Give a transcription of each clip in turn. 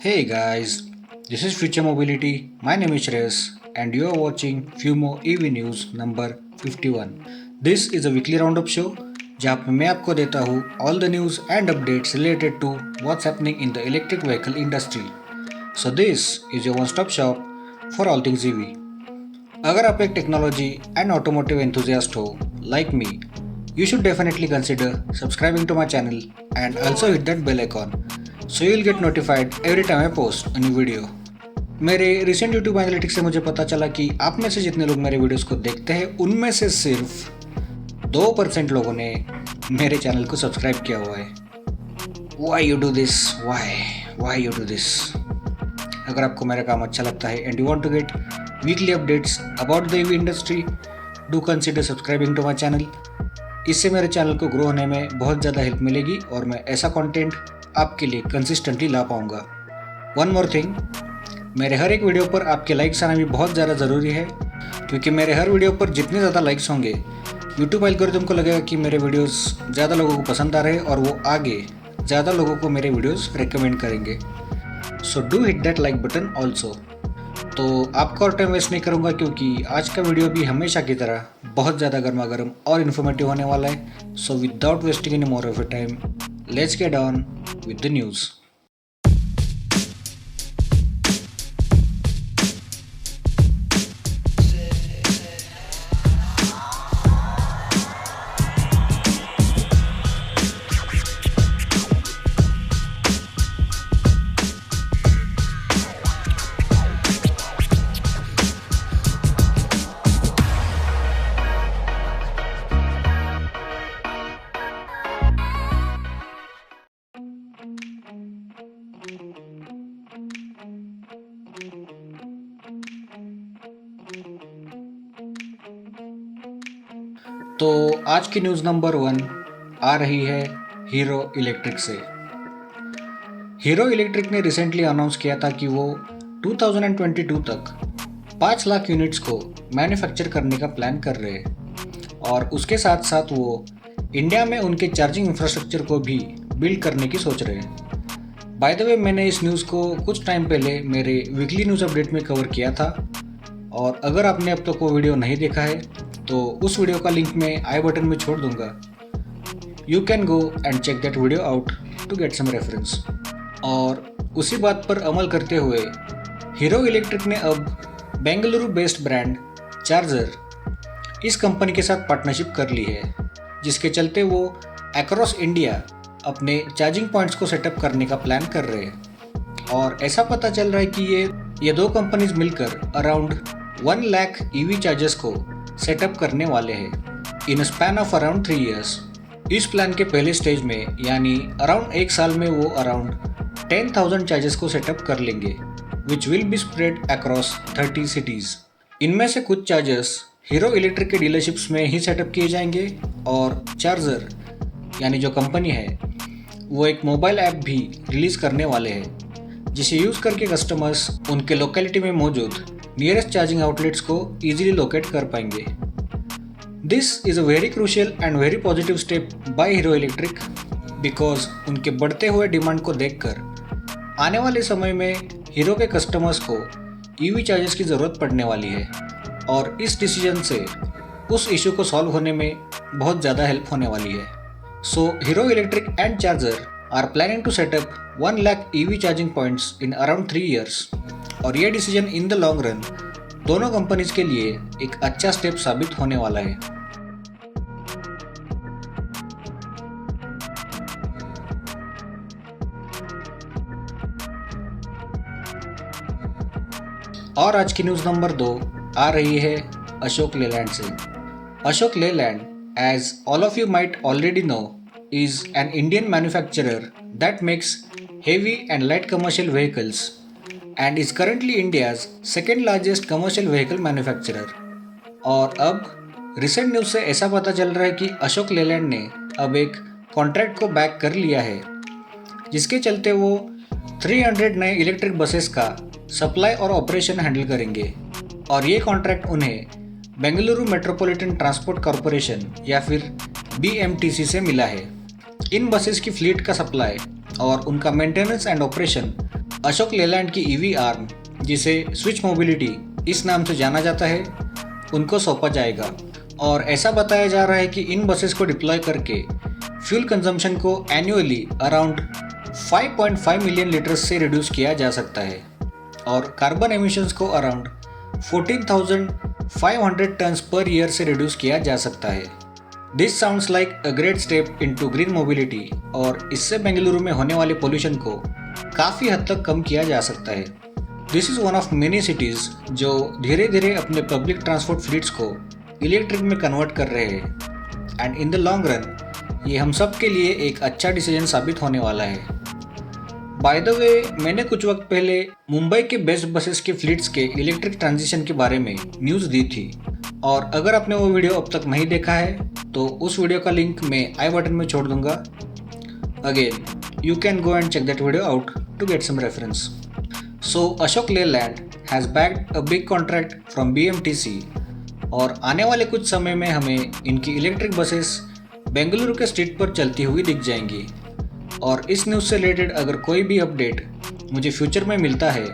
Hey guys, this is Future Mobility. My name is Shreyas and you are watching Fumo EV News number 51. This is a weekly roundup show जहाँ पे मैं आपको देता हूँ all the news and updates related to what's happening in the electric vehicle industry. So this is your one-stop shop for all things EV. अगर आप एक technology and automotive enthusiast हो like me, you should definitely consider subscribing to my channel and also hit that bell icon so you'll get notified every time I post a new video. मेरे recent YouTube analytics से मुझे पता चला कि आप में से जितने लोग मेरे वीडियोस को देखते हैं उनमें से सिर्फ 2% लोगों ने मेरे चैनल को सब्सक्राइब किया हुआ है. Why you do this? Why you do this? अगर आपको मेरा काम अच्छा लगता है and you want to get weekly updates about the EV industry, do consider subscribing to my channel. इससे मेरे चैनल को ग्रो होने में बहुत ज़्यादा हेल्प मिलेगी और मैं ऐसा कंटेंट आपके लिए कंसिस्टेंटली ला पाऊँगा. वन मोर थिंग, मेरे हर एक वीडियो पर आपके लाइक्स आना भी बहुत ज़्यादा ज़रूरी है क्योंकि मेरे हर वीडियो पर जितने ज़्यादा लाइक्स होंगे यूट्यूब एल्गोरिथम को लगेगा कि मेरे वीडियोस ज़्यादा लोगों को पसंद आ रहे हैं और वो आगे ज़्यादा लोगों को मेरे वीडियोस रेकमेंड करेंगे. So do hit that like button also. तो आपका और टाइम वेस्ट नहीं करूँगा क्योंकि आज का वीडियो भी हमेशा की तरह बहुत ज़्यादा गर्मा गर्म और इन्फॉर्मेटिव होने वाला है. So without wasting any more of your time, let's get on with the news. तो आज की न्यूज़ नंबर 1 आ रही है हीरो इलेक्ट्रिक से. हीरो इलेक्ट्रिक ने रिसेंटली अनाउंस किया था कि वो 2022 तक 5 लाख यूनिट्स को मैन्युफैक्चर करने का प्लान कर रहे हैं और उसके साथ साथ वो इंडिया में उनके चार्जिंग इंफ्रास्ट्रक्चर को भी बिल्ड करने की सोच रहे हैं. बाय द वे, मैंने इस न्यूज़ को कुछ टाइम पहले मेरे वीकली न्यूज़ अपडेट में कवर किया था और अगर आपने अब तक वो वीडियो नहीं देखा है तो उस वीडियो का लिंक मैं आई बटन में छोड़ दूंगा. You can go and check that video out to get some reference. और उसी बात पर अमल करते हुए हीरो इलेक्ट्रिक ने अब बेंगलुरु बेस्ड ब्रांड चार्जर इस कंपनी के साथ पार्टनरशिप कर ली है, जिसके चलते वो अक्रॉस इंडिया अपने चार्जिंग पॉइंट्स को सेटअप करने का प्लान कर रहे हैं. और ऐसा पता चल रहा है कि ये दो कंपनीज मिलकर अराउंड 1 लाख ईवी चार्जर्स को सेटअप करने वाले हैं इन स्पैन ऑफ अराउंड 3 ईयर्स. इस प्लान के पहले स्टेज में यानी अराउंड 1 साल में वो अराउंड 10,000 चार्जर्स को सेटअप कर लेंगे which will be spread across 30 cities. इनमें से कुछ चार्जर्स हीरो इलेक्ट्रिक के डीलरशिप्स में ही सेटअप किए जाएंगे और चार्जर यानी जो कंपनी है वो एक मोबाइल ऐप भी रिलीज़ करने वाले हैं जिसे यूज़ करके कस्टमर्स उनके लोकेलिटी में मौजूद नियरेस्ट चार्जिंग आउटलेट्स को ईजिली लोकेट कर पाएंगे. This is a very crucial and very positive step by hero electric because उनके बढ़ते हुए डिमांड को देखकर आने वाले समय में हीरो के कस्टमर्स को ईवी चार्जर्स की ज़रूरत पड़ने वाली है और इस डिसीजन से उस इशू को सॉल्व होने में बहुत ज़्यादा हेल्प होने वाली है. So hero electric and charger are planning to setup 1 lakh EV charging points in around 3 years. और ये decision in the long run दोनों कंपनीज के लिए एक अच्छा स्टेप साबित होने वाला है. और आज की न्यूज़ नंबर 2 आ रही है अशोक लेलैंड से. Ashok Leyland, as all of you might already know, is an Indian manufacturer that makes heavy and light commercial vehicles and is currently India's second largest commercial vehicle manufacturer. और अब रिसेंट न्यूज़ से ऐसा पता चल रहा है कि अशोक लेलैंड ने अब एक कॉन्ट्रैक्ट को बैक कर लिया है जिसके चलते वो 300 नए इलेक्ट्रिक बसेस का सप्लाई और ऑपरेशन हैंडल करेंगे. और ये कॉन्ट्रैक्ट उन्हें बेंगलुरु मेट्रोपॉलिटन ट्रांसपोर्ट कॉरपोरेशन या फिर BMTC से मिला है. इन बसेस की फ्लीट का सप्लाई और उनका maintenance and operation Ashok Leyland की ईवी आर्म, जिसे स्विच मोबिलिटी इस नाम से जाना जाता है, उनको सौंपा जाएगा। और ऐसा बताया जा रहा है कि इन बसेस को डिप्लॉय करके फ्यूल कंजम्पशन को एनुअली अराउंड 5.5 मिलियन लीटर्स से रिड्यूस किया जा सकता है और कार्बन एमिशंस को अराउंड 14,500 टन्स पर ईयर से रिड्यूस किया जा सकता है। This sounds like a great step into green mobility और इससे बेंगलुरु में होने वाले पोल्यूशन को काफ़ी हद तक कम किया जा सकता है। This is one of many cities जो धीरे धीरे अपने पब्लिक ट्रांसपोर्ट फ्लीट्स को इलेक्ट्रिक में कन्वर्ट कर रहे हैं and in the long run ये हम सब के लिए एक अच्छा डिसीजन साबित होने वाला है। बाय द वे, मैंने कुछ वक्त पहले मुंबई के बेस्ट बसेस के फ्लीट्स के इलेक्ट्रिक ट्रांजिशन के बारे में न्यूज़ दी थी और अगर आपने वो वीडियो अब तक नहीं देखा है तो उस वीडियो का लिंक मैं आई बटन में छोड़ दूंगा। Again, you can go and check that video out to get some reference. So Ashok Leyland has bagged a big contract from BMTC और आने वाले कुछ समय में हमें इनकी इलेक्ट्रिक बसेस बेंगलुरु के स्ट्रीट पर चलती हुई दिख जाएंगी। और इस न्यूज़ से रिलेटेड अगर कोई भी अपडेट मुझे फ्यूचर में मिलता है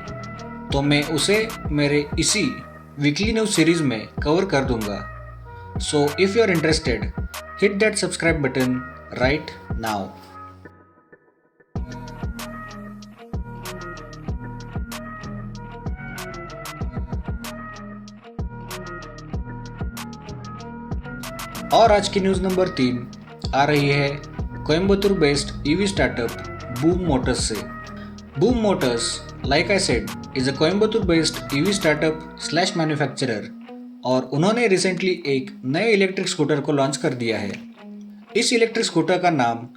तो मैं उसे मेरे इसी वीकली न्यूज़ सीरीज़ में कवर कर दूंगा। So if you are interested, hit that subscribe button right now. और आज की न्यूज़ नंबर 3 आ रही है Coimbatore based EV startup Boom Motors से। Boom Motors, like I said, is a Coimbatore based EV startup slash manufacturer और उन्होंने रिसेंटली एक नए इलेक्ट्रिक स्कूटर को लॉन्च कर दिया है। इस इलेक्ट्रिक स्कूटर का नाम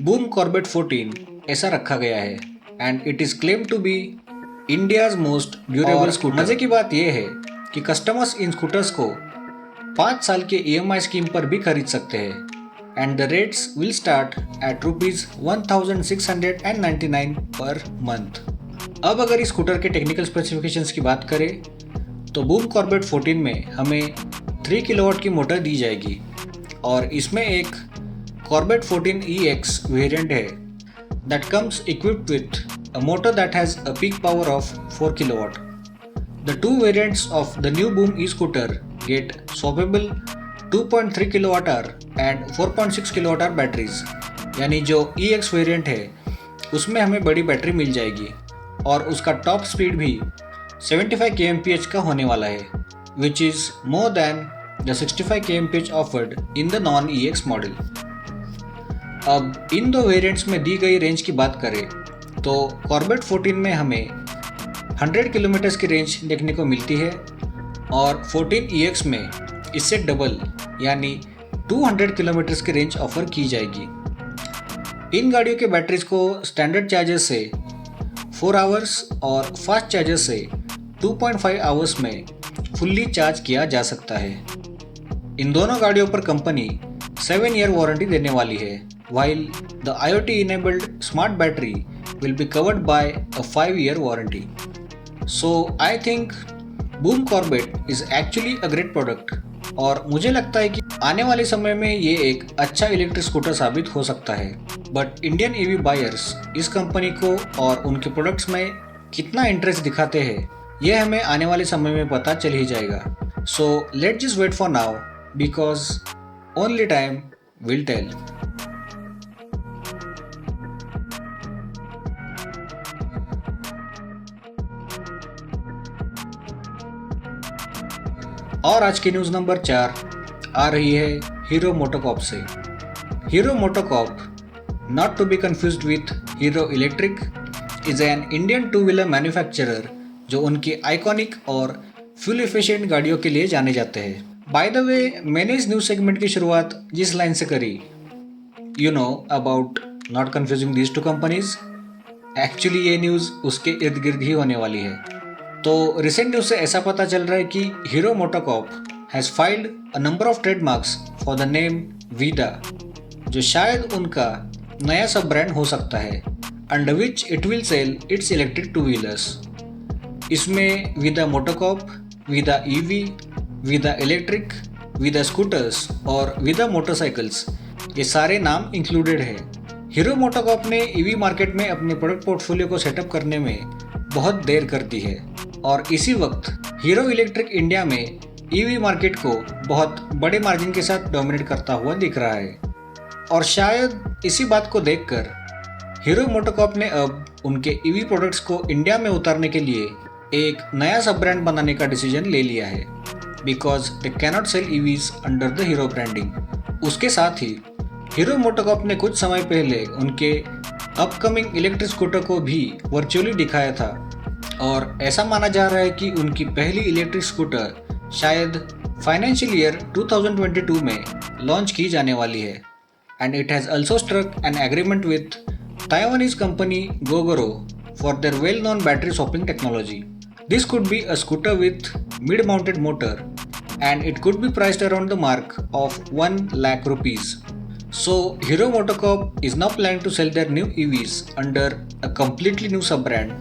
बूम कॉर्बेट 14 ऐसा रखा गया है and it is claim to be India's most durable scooter. मज़े की बात यह है कि कस्टमर्स इन स्कूटर्स को 5 साल के EMI स्कीम पर भी खरीद सकते हैं and the rates will start at ₹1,699 per month. अब अगर इस स्कूटर के टेक्निकल स्पेसिफिकेशंस की बात करें तो बूम कॉर्बेट 14 में हमें 3 किलोवाट की मोटर दी जाएगी और इसमें एक कॉर्बेट 14 EX वेरिएंट है that comes equipped with a motor that has a peak power of 4 kilowatt. The two variants of the new Boom e-scooter get swappable 2.3 kWh and 4.6 kWh batteries, यानी जो EX variant है उसमें हमें बड़ी battery मिल जाएगी और उसका टॉप स्पीड भी 75 kmph का होने वाला है, which is more than the 65 kmph offered in the non EX model. अब इन दो वेरिएंट्स में दी गई रेंज की बात करें तो कॉर्बेट 14 में हमें 100 किलोमीटर्स की रेंज देखने को मिलती है और 14 EX में इससे डबल यानी 200 किलोमीटर्स की रेंज ऑफर की जाएगी। इन गाड़ियों के बैटरीज को स्टैंडर्ड चार्जर से 4 आवर्स और फास्ट चार्जर से 2.5 आवर्स में फुल्ली चार्ज किया जा सकता है। इन दोनों गाड़ियों पर कंपनी 7 ईयर वारंटी देने वाली है, while the IoT enabled smart battery will be covered by a 5 year warranty. So I think boom Corbett is actually a great product और मुझे लगता है कि आने वाले समय में ये एक अच्छा इलेक्ट्रिक स्कूटर साबित हो सकता है। बट इंडियन EV बायर्स इस कंपनी को और उनके प्रोडक्ट्स में कितना इंटरेस्ट दिखाते हैं ये हमें आने वाले समय में पता चल ही जाएगा। So let's just wait for now because only time will tell. और आज की न्यूज़ नंबर 4 आ रही है हीरो मोटोकॉर्प से। Hero MotoCorp, not to be confused with Hero Electric, is an Indian two wheeler manufacturer जो उनकी आइकॉनिक और फ्यूल एफिशिएंट गाड़ियों के लिए जाने जाते हैं। बाय द वे, मैंने इस न्यूज़ सेगमेंट की शुरुआत जिस लाइन से करी, you know about not confusing these two companies, actually ये न्यूज़ उसके इर्द गिर्द ही होने वाली है। तो रिसेंट न्यूज़ से ऐसा पता चल रहा है कि Hero MotoCorp has filed a number of trademarks for the name Vida, जो शायद उनका नया सब ब्रांड हो सकता है, under which it will sell its electric two wheelers. इसमें Vida MotoCorp, Vida EV, Vida electric, Vida scooters और वीदा मोटरसाइकिल्स, ये सारे नाम इंक्लूडेड है। हीरो मोटोकॉर्प ने ईवी मार्केट में अपने प्रोडक्ट पोर्टफोलियो को सेटअप करने में बहुत देर कर दी है और इसी वक्त हीरो इलेक्ट्रिक इंडिया में ईवी मार्केट को बहुत बड़े मार्जिन के साथ डोमिनेट करता हुआ दिख रहा है। और शायद इसी बात को देखकर हीरो मोटोकॉर्प ने अब उनके ईवी प्रोडक्ट्स को इंडिया में उतारने के लिए एक नया सब ब्रांड बनाने का डिसीजन ले लिया है, because they cannot sell EVs under the Hero branding. उसके साथ ही हीरो मोटोकॉर्प ने कुछ समय पहले उनके अपकमिंग इलेक्ट्रिक स्कूटर को भी वर्चुअली दिखाया था और ऐसा माना जा रहा है कि उनकी पहली इलेक्ट्रिक स्कूटर शायद फाइनेंशियल ईयर 2022 में लॉन्च की जाने वाली है। And it has also struck an agreement with Taiwanese company Gogoro for their well known battery swapping technology. This could be a scooter with mid-mounted motor and it could be priced around the mark of 1 lakh rupees. So Hero MotoCorp is now planning to sell their new EVs under a completely new sub-brand.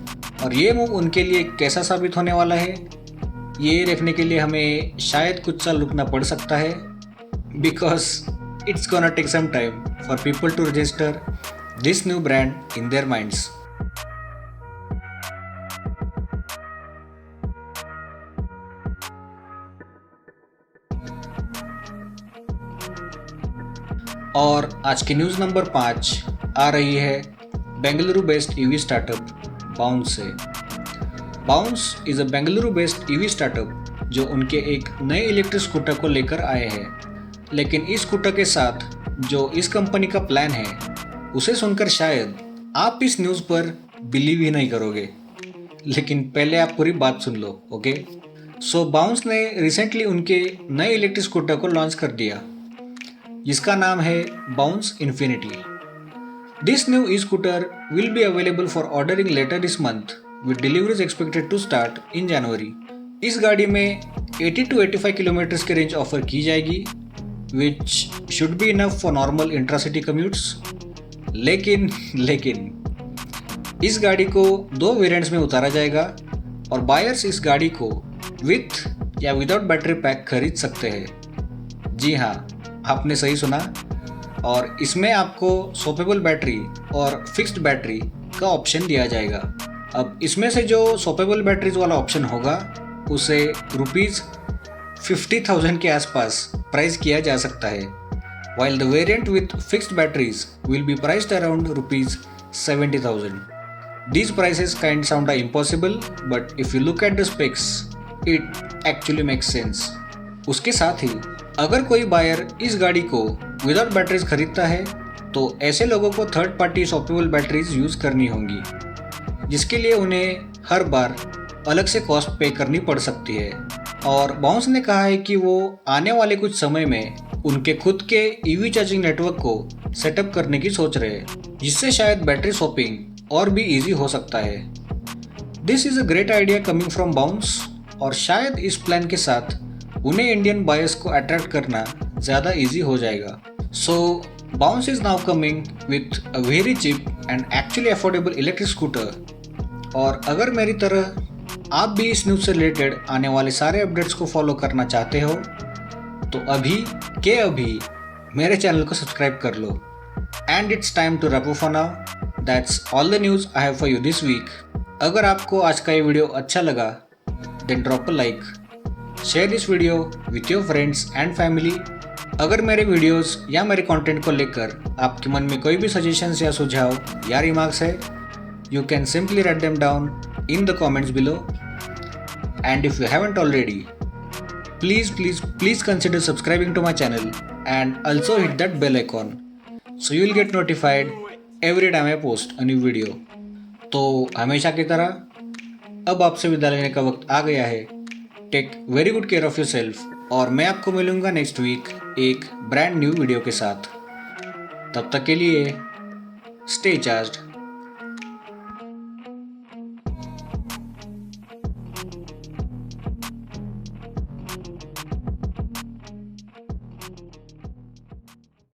और ये move उनके लिए कैसा साबित होने वाला है, ये देखने के लिए हमें शायद कुछ साल रुकना पड़ सकता है, because it's gonna take some time for people to register this new brand in their minds. और आज की न्यूज़ नंबर 5 आ रही है Bengaluru based EV startup Bounce से। Bounce is a Bengaluru based EV startup जो उनके एक नए इलेक्ट्रिक स्कूटर को लेकर आए हैं। लेकिन इस स्कूटर के साथ जो इस कंपनी का प्लान है उसे सुनकर शायद आप इस न्यूज़ पर बिलीव ही नहीं करोगे, लेकिन पहले आप पूरी बात सुन लो, ओके। सो बाउंस ने रिसेंटली उनके नए इलेक्ट्रिक स्कूटर को लॉन्च कर दिया जिसका नाम है Bounce Infinity. This new e scooter will be available for ordering later this month with deliveries expected to start in January. इस गाड़ी में 80 to 85 किलोमीटर्स की रेंज ऑफर की जाएगी which should be enough for normal intracity commutes. लेकिन इस गाड़ी को 2 वेरिएंट्स में उतारा जाएगा और बायर्स इस गाड़ी को विथ या विदाउट बैटरी पैक खरीद सकते हैं। जी हाँ, आपने सही सुना। और इसमें आपको स्वैपेबल बैटरी और फिक्स्ड बैटरी का ऑप्शन दिया जाएगा। अब इसमें से जो स्वैपेबल बैटरीज वाला ऑप्शन होगा उसे ₹50,000 के आसपास प्राइस किया जा सकता है, while the variant with fixed batteries will be priced around ₹70,000. These prices kind sound impossible, but if you look at the specs, it actually makes sense. उसके साथ ही अगर कोई बायर इस गाड़ी को विदाउट बैटरीज खरीदता है तो ऐसे लोगों को third party swappable batteries use करनी होंगी, जिसके लिए उन्हें हर बार अलग से कॉस्ट पे करनी पड़ सकती है। और बाउंस ने कहा है कि वो आने वाले कुछ समय में उनके खुद के ईवी चार्जिंग नेटवर्क को सेटअप करने की सोच रहे हैं, जिससे शायद बैटरी स्वैपिंग और भी ईजी हो सकता है। This is a great idea coming from bounce और शायद इस प्लान के साथ उन्हें इंडियन बायर्स को अट्रैक्ट करना ज़्यादा इजी हो जाएगा। So Bounce is now coming with a very cheap and actually affordable electric scooter. और अगर मेरी तरह आप भी इस न्यूज़ से रिलेटेड आने वाले सारे अपडेट्स को फॉलो करना चाहते हो तो अभी मेरे चैनल को सब्सक्राइब कर लो। And it's time to wrap up for now. That's all the news I have for you this week. अगर आपको आज का ये वीडियो अच्छा लगा then drop a like, share this video with your friends and family. अगर मेरे videos या मेरे कंटेंट को लेकर आपके मन में कोई भी सजेशंस या सुझाव या रिमार्क्स है, you can simply write them down in the comments below. And if you haven't already, please consider subscribing to my channel and also hit that bell icon so you will get notified every time I post a new video। तो हमेशा की तरह अब आपसे विदा लेने का वक्त आ गया है। Take very good care of yourself और मैं आपको मिलूँगा नेक्स्ट वीक एक ब्रांड न्यू वीडियो के साथ। तब तक के लिए स्टे चार्ज्ड।